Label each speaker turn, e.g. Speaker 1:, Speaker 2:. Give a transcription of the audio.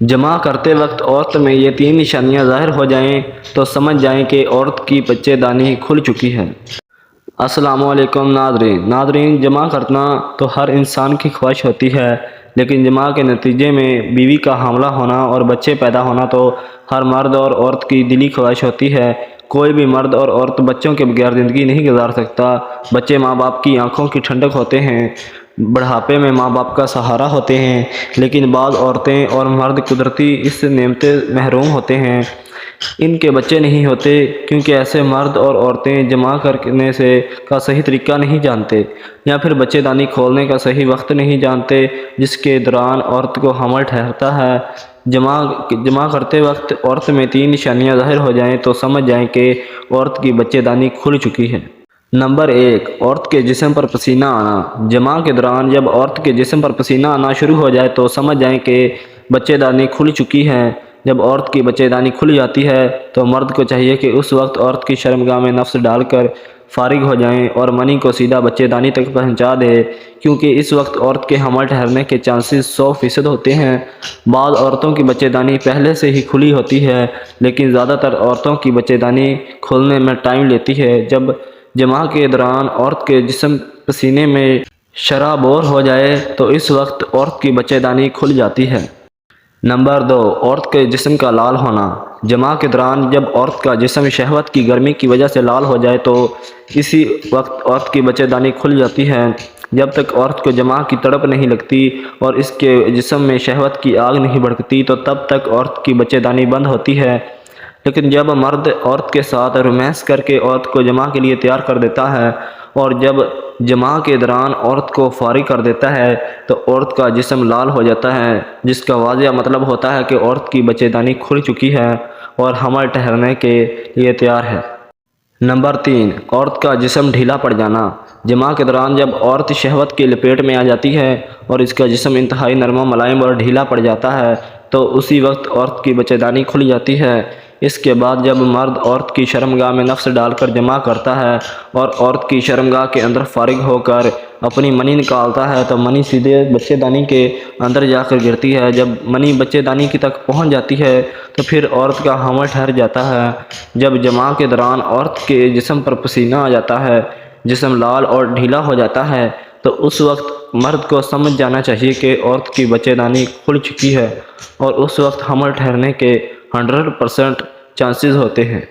Speaker 1: جمع کرتے وقت عورت میں یہ 3 نشانیاں ظاہر ہو جائیں تو سمجھ جائیں کہ عورت کی بچے دانی کھل چکی ہے۔ السلام علیکم ناظرین، جمع کرنا تو ہر انسان کی خواہش ہوتی ہے، لیکن جمع کے نتیجے میں بیوی کا حاملہ ہونا اور بچے پیدا ہونا تو ہر مرد اور عورت کی دلی خواہش ہوتی ہے۔ کوئی بھی مرد اور عورت بچوں کے بغیر زندگی نہیں گزار سکتا۔ بچے ماں باپ کی آنکھوں کی ٹھنڈک ہوتے ہیں، بڑھاپے میں ماں باپ کا سہارا ہوتے ہیں، لیکن بعض عورتیں اور مرد قدرتی اس نعمت محروم ہوتے ہیں، ان کے بچے نہیں ہوتے، کیونکہ ایسے مرد اور عورتیں جمع کرنے کا صحیح طریقہ نہیں جانتے، یا پھر بچے دانی کھولنے کا صحیح وقت نہیں جانتے جس کے دوران عورت کو حمل ٹھہرتا ہے۔ جمع کرتے وقت عورت میں 3 نشانیاں ظاہر ہو جائیں تو سمجھ جائیں کہ عورت کی بچے دانی کھل چکی ہے۔ نمبر 1، عورت کے جسم پر پسینہ آنا۔ جمع کے دوران جب عورت کے جسم پر پسینہ آنا شروع ہو جائے تو سمجھ جائیں کہ بچے دانی کھل چکی ہے۔ جب عورت کی بچے دانی کھل جاتی ہے تو مرد کو چاہیے کہ اس وقت عورت کی شرمگاہ میں نفس ڈال کر فارغ ہو جائیں اور منی کو سیدھا بچے دانی تک پہنچا دے، کیونکہ اس وقت عورت کے حمل ٹھہرنے کے چانسز 100% ہوتے ہیں۔ بعض عورتوں کی بچے دانی پہلے سے ہی کھلی ہوتی ہے، لیکن زیادہ تر عورتوں کی بچے دانی کھلنے میں ٹائم لیتی ہے۔ جب جمع کے دوران عورت کے جسم پسینے میں شرابور ہو جائے تو اس وقت عورت کی بچے دانی کھل جاتی ہے۔ نمبر 2، عورت کے جسم کا لال ہونا۔ جمع کے دوران جب عورت کا جسم شہوت کی گرمی کی وجہ سے لال ہو جائے تو اسی وقت عورت کی بچے دانی کھل جاتی ہے۔ جب تک عورت کو جمع کی تڑپ نہیں لگتی اور اس کے جسم میں شہوت کی آگ نہیں بھڑکتی تو تب تک عورت کی بچے دانی بند ہوتی ہے، لیکن جب مرد عورت کے ساتھ رومانس کر کے عورت کو جمع کے لیے تیار کر دیتا ہے اور جب جمع کے دوران عورت کو فارغ کر دیتا ہے تو عورت کا جسم لال ہو جاتا ہے، جس کا واضح مطلب ہوتا ہے کہ عورت کی بچے دانی کھل چکی ہے اور حمل ٹھہرنے کے لیے تیار ہے۔ نمبر 3، عورت کا جسم ڈھیلا پڑ جانا۔ جمع کے دوران جب عورت شہوت کی لپیٹ میں آ جاتی ہے اور اس کا جسم انتہائی نرم و ملائم اور ڈھیلا پڑ جاتا ہے تو اسی وقت عورت کی بچے دانی کھل جاتی ہے۔ اس کے بعد جب مرد عورت کی شرمگاہ میں نفس ڈال کر جمع کرتا ہے اور عورت کی شرمگاہ کے اندر فارغ ہو کر اپنی منی نکالتا ہے تو منی سیدھے بچے دانی کے اندر جا کر گرتی ہے۔ جب منی بچے دانی کی تک پہنچ جاتی ہے تو پھر عورت کا حمل ٹھہر جاتا ہے۔ جب جمع کے دوران عورت کے جسم پر پسینہ آ جاتا ہے، جسم لال اور ڈھیلا ہو جاتا ہے تو اس وقت مرد کو سمجھ جانا چاہیے کہ عورت کی بچے دانی کھل چکی ہے اور اس وقت حمل ٹھہرنے کے 100% چانسز ہوتے ہیں۔